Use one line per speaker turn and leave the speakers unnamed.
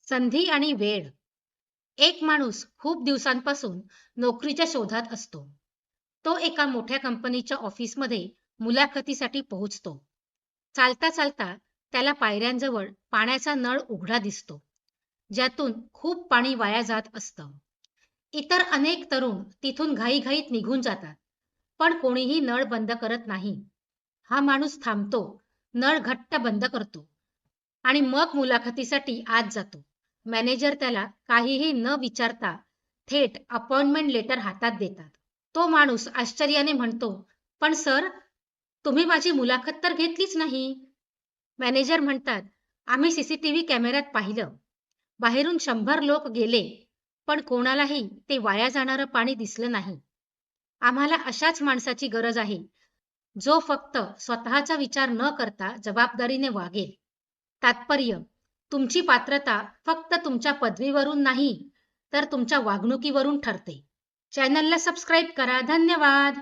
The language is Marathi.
संधी आणि वेळ. एक माणूस खूप दिवसांपासून नोकरीच्या शोधात असतो. तो एका मोठ्या कंपनीच्या ऑफिसमध्ये मुलाखतीसाठी पोहोचतो. चालता चालता त्याला पायऱ्यांजवळ पाण्याचा नळ उघडा दिसतो, ज्यातून खूप पाणी वाया जात असतं. इतर अनेक तरुण तिथून घाईघाईत निघून जातात, पण कोणीही नळ बंद करत नाही. हा माणूस थांबतो, नळ घट्ट बंद करतो आणि मग मुलाखतीसाठी आत जातो. मॅनेजर त्याला काहीही न विचारता थेट अपॉइंटमेंट लेटर हातात देतात. तो माणूस आश्चर्याने म्हणतो, "पण सर, तुम्ही माझी मुलाखत तर घेतलीच नाही." मॅनेजर म्हणतात, "आम्ही सीसीटीव्ही कॅमेऱ्यात पाहिलं. बाहेरून 100 लोक गेले, पण कोणालाही ते वाया जाणारं पाणी दिसलं नाही. आम्हाला अशाच माणसाची गरज आहे, जो फक्त स्वतःचा विचार न करता जबाबदारीने वागेल." तात्पर्य: तुमची पात्रता फक्त तुमच्या पदवीवरून नाही, तर तुमच्या वागणुकीवरून ठरते. चॅनलला सबस्क्राईब करा. धन्यवाद.